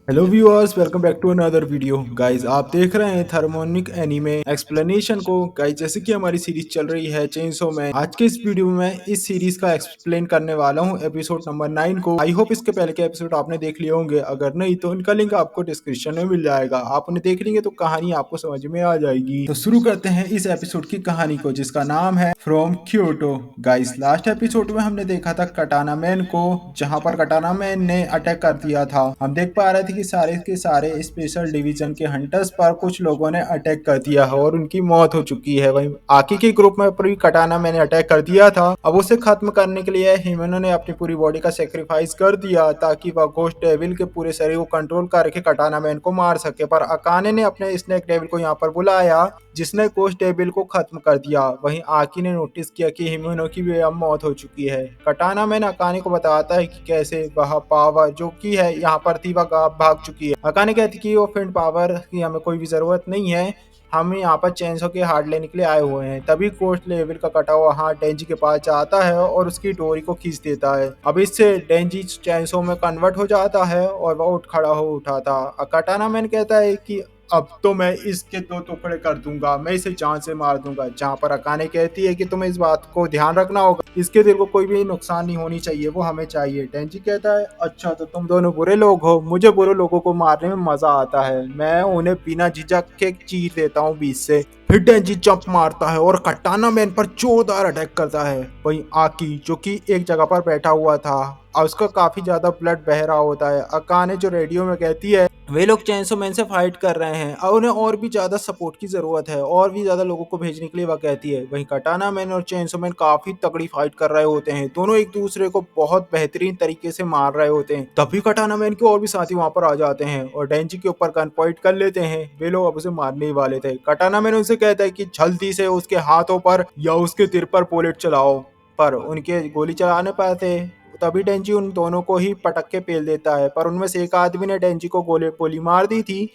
Hello viewers, welcome back to another video. Guys, आप देख रहे हैं थर्मोनिक एनीमे एक्सप्लेनेशन को। गाइस, जैसे कि हमारी सीरीज चल रही है चेंसो मैन, आज के इस वीडियो में मैं इस सीरीज का एक्सप्लेन करने वाला हूं एपिसोड नंबर 9 को। आई होप इसके पहले के एपिसोड आपने देख लिए होंगे, अगर नहीं तो इनका लिंक आपको डिस्क्रिप्शन में मिल जाएगा। आप उन्हें देख लेंगे तो कहानी आपको समझ में आ जाएगी। तो शुरू करते हैं इस एपिसोड की कहानी को, जिसका नाम है from Kyoto. Guys, last episode में हमने देखा था कटाना मैन को, जहां पर कटाना मैन ने अटैक कर दिया था। हम देख पा रहे थे कि सारे के सारे स्पेशल डिवीजन के हंटर्स पर कुछ लोगों ने अटैक कर दिया है और उनकी मौत हो चुकी है। वहीं आकी के ग्रुप में पूरी कटाना मैंने अटैक कर दिया था। अब उसे खत्म करने के लिए हिमेनो ने अपनी पूरी बॉडी का सेक्रीफाइस कर दिया ताकि वह घोस्ट डेविल के पूरे शरीर को कंट्रोल करके कटाना मैन को मार सके। पर अकाने ने अपने स्नेक डेविल को यहाँ पर बुलाया, जिसने घोस्ट डेविल को खत्म कर दिया। वहीं आकी ने नोटिस किया कि हिमेनो की भी अब मौत हो चुकी है। कटाना मैन अकाने को बताता है कि कैसे वह पावर जो की है यहाँ पर थी, वह भाग चुकी है। अकाने कहती कि वो फिंड पावर की हमें कोई भी जरूरत नहीं है, हम यहाँ पर चेंसो के हार्ट लेने के लिए आए हुए हैं। तभी कोस्ट लेवल का कटा हुआ हाथ डेंजी के पास जाता है और उसकी डोरी को खींच देता है। अब इससे डेंजी चेंसो में कन्वर्ट हो जाता है और वह उठ खड़ा हो उठा था। कटाना मैन कहता है कि अब तो मैं इसके दो टुकड़े कर दूंगा, मैं इसे जान से मार दूंगा। जहाँ पर अकाने कहती है कि तुम्हें इस बात को ध्यान रखना होगा, इसके दिल को कोई भी नुकसान नहीं होनी चाहिए, वो हमें चाहिए। डेंजी कहता है अच्छा, तो तुम दोनों बुरे लोग हो, मुझे बुरे लोगों को मारने में मजा आता है, मैं उन्हें बिना झिझक के चीर देता हूँ बीच से। फिर डेंजी जंप मारता है और कटाना मैन पर जोरदार अटैक करता है। वहीं आकी जो कि एक जगह पर बैठा हुआ था, और उसका काफी ज्यादा ब्लड बह रहा होता है। अकाने जो रेडियो में कहती है वे लोग चेंसो मैन से फाइट कर रहे हैं और उन्हें और भी ज्यादा सपोर्ट की जरूरत है, और भी ज्यादा लोगों को भेजने के लिए वह कहती है। वहीं कटाना मैन और चेंसो मैन काफी तगड़ी फाइट कर रहे होते हैं, दोनों एक दूसरे को बहुत बेहतरीन तरीके से मार रहे होते हैं। तभी कटाना मैन के और भी साथी वहां पर आ जाते हैं और डेंजी के ऊपर गन पॉइंट कर लेते हैं। वे लोग अब उसे मारने ही वाले थे। कटाना मैन उनसे कहता है कि जल्दी से उसके हाथों पर या उसके सिर पर बुलेट चलाओ, पर उनके गोली चलाने पाते। तभी डेंजी उन दोनों को ही पटक के पेल देता है, पर उनमें से एक आदमी ने डेंजी को गोली मार दी थी।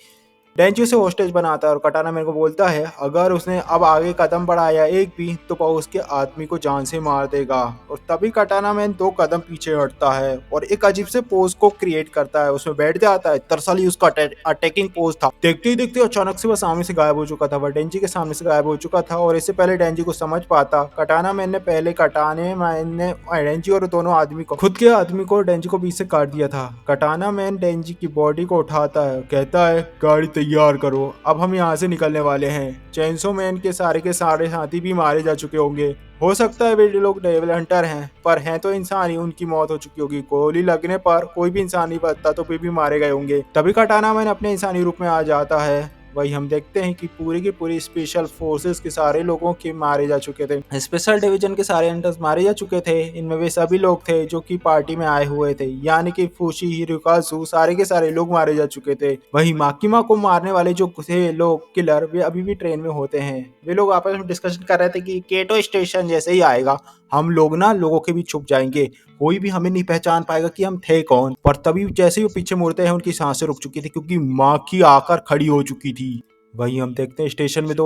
डेंजी उसे होस्टेज बनाता है और कटाना मैन को बोलता है अगर उसने अब आगे कदम बढ़ाया एक भी तो वह उसके आदमी को जान से मार देगा। और तभी कटाना मैन 2 कदम पीछे हटता है और एक अजीब से पोज को क्रिएट करता है, उसमें बैठ जाता है। दरअसल ही उसका अटैकिंग पोज था। देखते ही देखते अचानक से वह सामने से गायब हो चुका था, वह डेंजी के सामने से गायब हो चुका था। और इससे पहले डेंजी को समझ पाता, कटाना मैन ने पहले कटाने मैन ने डेंजी और दोनों आदमी को, खुद के आदमी को डेंजी को बीच से काट दिया था। कटाना मैन डेंजी की बॉडी को उठाता है, कहता है गाड़ी तैयार करो, अब हम यहाँ से निकलने वाले हैं। चेंसो मैन के सारे साथी भी मारे जा चुके होंगे। हो सकता है वे लोग डेविल हंटर हैं, पर हैं तो इंसान ही, उनकी मौत हो चुकी होगी। गोली लगने पर कोई भी इंसान नहीं बचता, तो वे भी मारे गए होंगे। तभी कटाना मैन अपने इंसानी रूप में आ जाता है। वही हम देखते हैं कि पूरी की पूरी स्पेशल फोर्सेस के सारे लोगों के मारे जा चुके थे, स्पेशल डिवीजन के सारे हंटर्स मारे जा चुके थे। इनमें वे सभी लोग थे जो कि पार्टी में आए हुए थे, यानी कि फूशी, हिरुकाजू, सारे के सारे लोग मारे जा चुके थे। वही माकिमा को मारने वाले जो थे लोग किलर, वे अभी भी ट्रेन में होते हैं। वे लोग आपस में डिस्कशन कर रहे थे कि केटो स्टेशन जैसे ही आएगा हम लोग ना लोगों के बीच छुप जाएंगे, कोई भी हमें नहीं पहचान पाएगा कि हम थे कौन। पर तभी जैसे ही वो पीछे मुड़ते हैं उनकी सांसें रुक चुकी थी, क्योंकि माँ की आकर खड़ी हो चुकी थी। वही हम देखते हैं स्टेशन में 2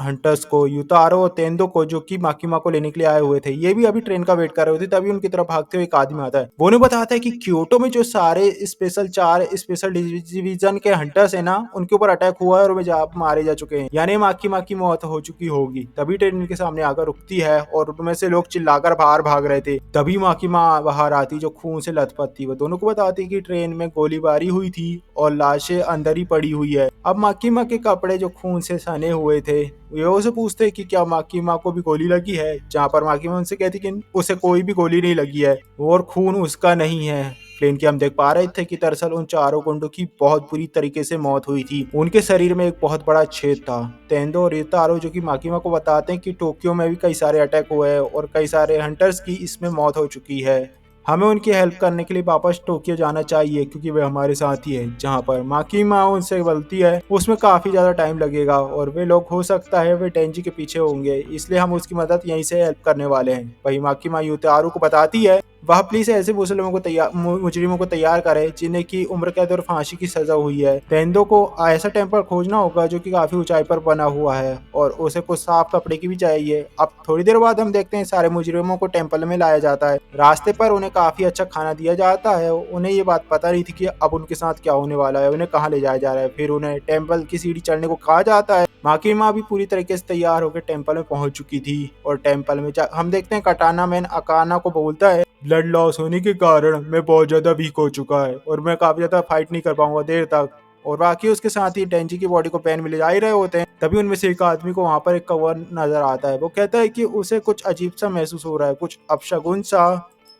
हंटर्स को, युतारो और तेंदो को, जो कि माकिमा को लेने के लिए आए हुए थे। ये भी अभी ट्रेन का वेट कर रहे थे। तभी उनकी तरफ भागते हुए एक आदमी आता है। वो उन्हें बताता है कि क्योटो में जो सारे स्पेशल 4 स्पेशल डिवीजन के हंटर्स है ना, उनके ऊपर अटैक हुआ है और वे मारे जा चुके हैं, यानी माकिमा की मौत हो चुकी होगी। तभी ट्रेन उनके सामने आकर रुकती है और उनमें से लोग चिल्लाकर बाहर भाग रहे थे। तभी माकिमा बाहर आती जो खून से लथपथ थी। वो दोनों को बताती कि ट्रेन में गोलीबारी हुई थी और लाशें अंदर ही पड़ी हुई है। अब माकिमा के कपड़े जो खून से सने हुए थे, वे उसे पूछते कि क्या माकिमा को भी गोली लगी है, जहाँ पर माकिमा उनसे कहती कि उसे कोई भी गोली नहीं लगी है और खून उसका नहीं है। प्लेन की हम देख पा रहे थे कि दरअसल उन चारों गुंडों की बहुत बुरी तरीके से मौत हुई थी। उनके शरीर में एक बहुत बड़ा छेद था। तेंदो और रितारो जो कि माकिमा को बताते हैं कि टोक्यो में भी कई सारे अटैक हुए हैं और कई सारे हंटर्स की इसमें मौत हो चुकी है, हमें उनकी हेल्प करने के लिए वापस टोक्यो जाना चाहिए, क्योंकि वे हमारे साथ ही है। जहाँ पर माकिमा उनसे बोलती है उसमें काफी ज्यादा टाइम लगेगा और वे लोग हो सकता है वे डेंजी के पीछे होंगे, इसलिए हम उसकी मदद यहीं से हेल्प करने वाले हैं। वही माकिमा युतारो को बताती है वह प्लीज ऐसे मुजरिमों को तैयार करे जिन्हें की उम्र कैद और फांसी की सजा हुई है। तेंदो को ऐसा टेम्पल खोजना होगा जो कि काफी ऊंचाई पर बना हुआ है और उसे कुछ साफ कपड़े की भी चाहिए। अब थोड़ी देर बाद हम देखते हैं सारे मुजरिमों को टेम्पल में लाया जाता है। रास्ते पर उन्हें उन्हें काफी अच्छा खाना दिया जाता है। उन्हें ये बात पता नहीं थी कि अब उनके साथ क्या होने वाला है, उन्हें कहाँ ले जाया जा रहा है। फिर उन्हें टेम्पल की सीढ़ी चढ़ने को कहा जाता है। माकी माँ भी पूरी तरीके से तैयार होकर टेम्पल में पहुंच चुकी थी और टेम्पल में हम देखते हैं कटाना मैन अकाना को बोलता है, ब्लड लॉस होने के कारण मैं बहुत ज्यादा वीक हो चुका है और मैं काफी ज्यादा फाइट नहीं कर पाऊंगा देर तक। और बाकी उसके साथ ही डेंजी की बॉडी को पेन में ले जा ही रहे होते हैं। तभी उनमें से एक आदमी को वहां पर एक कवर नजर आता है। वो कहता है कि उसे कुछ अजीब सा महसूस हो रहा है, कुछ अपशगुन सा।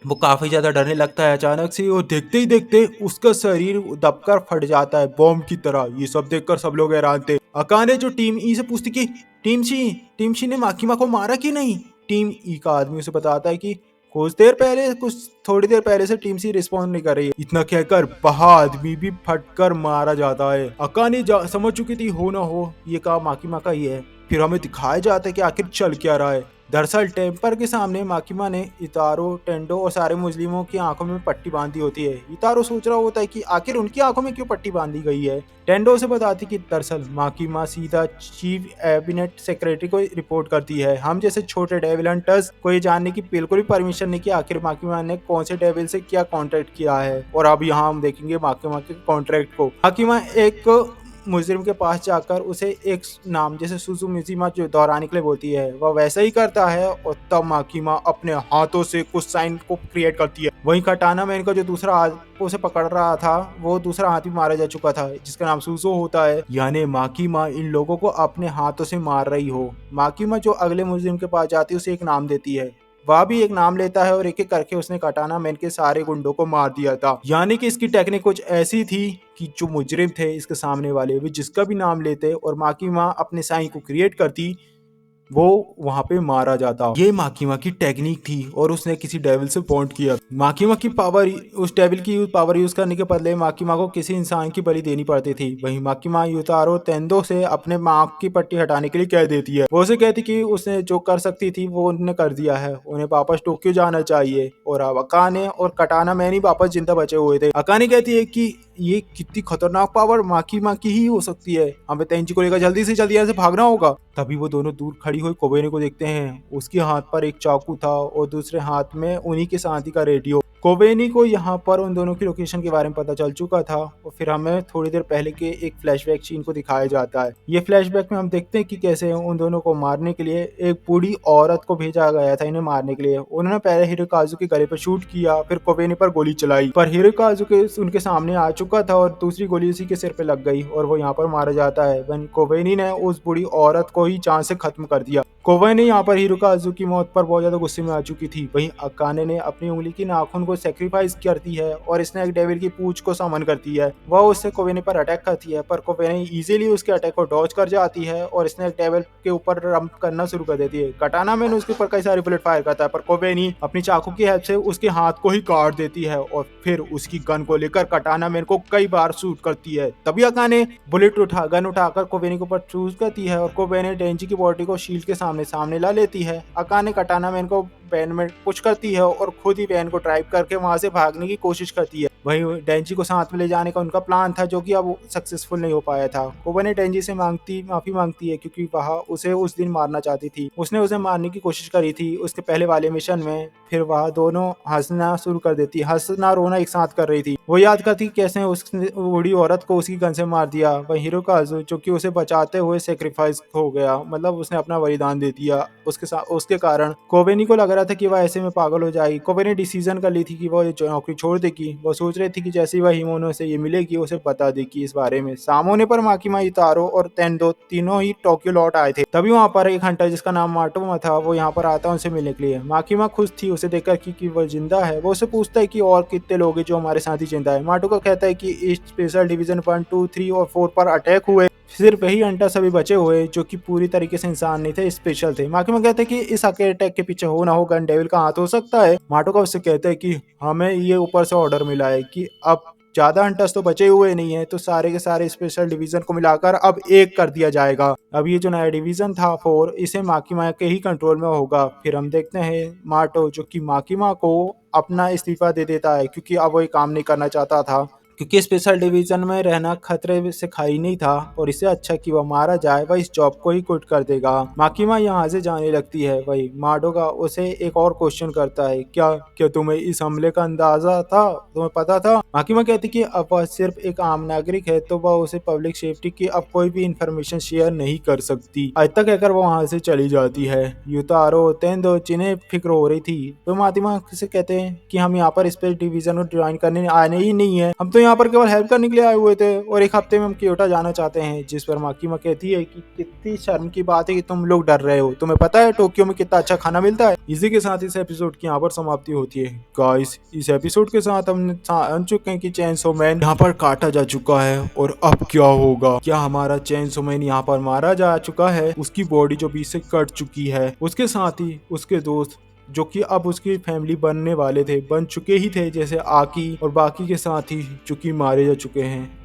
वो काफी ज्यादा डरने लगता है अचानक से और देखते ही देखते उसका शरीर दबकर फट जाता है बॉम्ब की तरह। ये सब देखकर सब लोग हैरान थे। अकाने जो टीम ई से पूछती कि टीम शी ने माकीमा को मारा कि नहीं। टीम ई का आदमी उसे बताता है कि कुछ थोड़ी देर पहले से टीम सी रिस्पॉन्ड नहीं कर रही है। इतना कहकर वह आदमी भी फटकर मारा जाता है। अकाने समझ चुकी थी हो ना हो ये काम माकीमा का ही है। फिर हमें दिखाया जाता है कि आखिर चल क्या रहा है। दरअसल टेम्पर के सामने माकीमा ने इतारो, टेंडो और सारे मुस्लिमों की आंखों में पट्टी बांधी होती है। इतारो सोच रहा होता है कि आखिर उनकी आंखों में क्यों पट्टी बांधी गई है। टेंडो से बताती कि दरअसल माकीमा सीधा चीफ कैबिनेट सेक्रेटरी को रिपोर्ट करती है। हम जैसे छोटे डेविल हंटर्स को ये जानने की बिल्कुल भी परमिशन नहीं कि आखिर माकीमा ने कौन से डेविल से क्या कॉन्ट्रैक्ट किया है। और अब यहाँ हम देखेंगे माकीमा के कॉन्ट्रैक्ट को। माकीमा एक मुजरिम के पास जाकर उसे एक नाम जैसे सुसु मिजिमा जो दोहराने के लिए बोलती है, वह वैसा ही करता है और तब माकीमा अपने हाथों से कुछ साइन को क्रिएट करती है। वहीं कटाना मैन का जो दूसरा हाथ उसे पकड़ रहा था, वो दूसरा हाथ भी मारा जा चुका था जिसका नाम सुसु होता है। यानी माकीमा इन लोगों को अपने हाथों से मार रही हो। माकीमा जो अगले मुजरिम के पास जाती है उसे एक नाम देती है, वह भी एक नाम लेता है और एक एक करके उसने कटाना मैन के सारे गुंडों को मार दिया था। यानी कि इसकी टेक्निक कुछ ऐसी थी कि जो मुजरिम थे इसके सामने वाले वे जिसका भी नाम लेते और माकीमा अपने साइन को क्रिएट करती, वो वहां पे मारा जाता। ये माकीमा की टेक्निक थी और उसने किसी डेविल से बॉन्ड किया। माकीमा की पावर, उस डेविल की पावर यूज करने के बदले माकीमा को किसी इंसान की बलि देनी पड़ती थी। वहीं माकीमा यूतारो तेंदो से अपने आंख की पट्टी हटाने के लिए कह देती है। वो उसे कहती कि उसने जो कर सकती थी वो उन्होंने कर दिया है, उन्हें वापस टोक्यो जाना चाहिए। और अब अकाने और कटाना मैन ही वापस जिंदा बचे हुए थे। अकाने कहती है कि ये कितनी खतरनाक पावर माकीमा की ही हो सकती है, हमें तेंजी को लेकर जल्दी से जल्दी यहाँ से भागना होगा। तभी वो दोनों दूर खड़ी हुई कोबेने को देखते हैं। उसके हाथ पर एक चाकू था और दूसरे हाथ में उन्हीं के साथी का रेडियो। कोबेनी को यहाँ पर उन दोनों की लोकेशन के बारे में पता चल चुका था और फिर हमें थोड़ी देर पहले के एक फ्लैशबैक सीन को दिखाया जाता है। ये फ्लैशबैक में हम देखते हैं कि कैसे उन दोनों को मारने के लिए एक बूढ़ी औरत को भेजा गया था इन्हें मारने के लिए। उन्होंने पहले हिरोकाजु के गले पर शूट किया, फिर कोबेनी पर गोली चलाई, पर हिरोकाजु के उनके सामने आ चुका था और दूसरी गोली उसी के सिर पे लग गई और वो यहाँ पर मारा जाता है। कोबेनी ने उस बूढ़ी औरत को ही जान से खत्म कर दिया। कोबेनी यहाँ पर हिरोकाजु की मौत पर बहुत ज्यादा गुस्से में आ चुकी थी। वहीं अकाने ने अपनी उंगली की नाखून को सेक्रीफाइस करती है और स्नेक डेविल की पूंछ को समन करती है। वह उससे कोबेनी पर अटैक करती है, पर कोबेनी इजीली उसके अटैक को डॉज कर जाती है और स्नेक डेविल के ऊपर रंप करना शुरू कर देती है। कटाना मैन उसके ऊपर कई सारे बुलेट फायर करता है, पर कोबेनी अपनी चाकू की हेल्प से उसके हाथ को ही काट देती है और फिर उसकी गन को लेकर कटाना मैन को कई बार शूट करती है। तभी अकाने गन उठाकर कोबेनी के ऊपर शूट करती है और कोबेनी डेंजी की बॉडी को शील्ड के सामने ला लेती है। अकाने कटाना मैन को वैन में पुश करती है और खुद ही वैन को ड्राइव करके वहां से भागने की कोशिश करती है। वहीं डेंजी को साथ में ले जाने का उनका प्लान था जो कि अब सक्सेसफुल नहीं हो पाया था। कोबेनी डेंजी से माफी मांगती है क्योंकि वह उसे उस दिन मारना चाहती थी। उसने उसे मारने की कोशिश करी थी उसके पहले वाले मिशन में। फिर वह दोनों हंसना शुरू कर देती, हंसना रोना एक साथ कर रही थी। वो याद करती कैसे उसने बूढ़ी औरत को उसकी गन से मार दिया। वहीं हिरोकाजु जो कि उसे बचाते हुए सेक्रीफाइस हो गया, मतलब उसने अपना बलिदान दे दिया। उसके कारण कोबेनी को लग रहा था कि वह ऐसे में पागल हो जाएगी। कोबेनी डिसीजन कर ली थी कि वो नौकरी छोड़ देगी। वो सोच रही थी कि जैसे ही वह हिमोनो से ये मिलेगी उसे बता देगी इस बारे में। सामने पर माकीमा, इतारो और तेंदो तीनों ही टोक्यो लौट आए थे। तभी वहां पर एक हंटर जिसका नाम माटोमा था वो यहाँ पर आता है उनसे मिलने के लिए। माकीमा खुश थी उसे देखकर कि वो जिंदा है। वो उसे पूछता है कि और कितने लोग हैं जो हमारे साथ ही जिंदा है। माटोमा कहता है कि स्पेशल डिवीजन 1, 2, 3 और 4 पर अटैक हुए, सिर्फ वही हंटर सभी बचे हुए जो कि पूरी तरीके से इंसान नहीं थे, स्पेशल थे। माकीमा कहते हैं कि इस अटैक के पीछे हो ना हो गन डेविल का हाथ हो सकता है। माटोका उससे कहते हैं कि हमें ये ऊपर से ऑर्डर मिला है कि अब ज्यादा हंटर्स तो बचे हुए नहीं है, तो सारे के सारे स्पेशल डिवीजन को मिलाकर अब एक कर दिया जाएगा। अब ये जो नया डिवीजन था 4, इसे माकीमा के ही कंट्रोल में होगा। फिर हम देखते हैं माटो जो कि माकीमा को अपना इस्तीफा दे देता है क्योंकि अब वो ये काम नहीं करना चाहता था। क्योंकि स्पेशल डिवीजन में रहना खतरे से खाली नहीं था और इससे अच्छा कि वह मारा जाए, वह इस जॉब को ही क्विट कर देगा। माकिमा यहाँ से जाने लगती है। वही माडोगा उसे एक और क्वेश्चन करता है, क्या क्या तुम्हें इस हमले का अंदाजा था, तुम्हें पता था? माकिमा कहती कि अब वह सिर्फ एक आम नागरिक है तो वह उसे पब्लिक सेफ्टी की अब कोई भी इंफॉर्मेशन शेयर नहीं कर सकती। आज तक कहकर वो वहाँ से चली जाती है। यूतारो तेंदो जिन्हें फिक्र हो रही थी तो माकिमा से कहते हैं कि हम यहाँ पर स्पेस डिवीजन को ज्वाइन करने आने ही नहीं है, हम तो यहाँ पर केवल हेल्प करने के लिए आए हुए थे और एक हफ्ते में हम क्योटो जाना चाहते हैं। जिस पर माकिमा कहती है कि कितनी शर्म की बात है कि तुम लोग डर रहे हो, तुम्हें पता है टोक्यो में कितना अच्छा खाना मिलता है। इसी के साथ इस एपिसोड की यहाँ पर समाप्ति होती है। गाइस इस एपिसोड के साथ हम जान चुके हैं कि चेनसो मैन यहाँ पर काटा जा चुका है और अब क्या होगा। क्या हमारा चेनसो मैन यहाँ पर मारा जा चुका है, उसकी बॉडी जो बीच से कट चुकी है, उसके साथ ही उसके दोस्त जो कि अब उसकी फैमिली बनने वाले थे, बन चुके ही थे, जैसे आकी और बाकी के साथ ही जो कि मारे जा चुके हैं।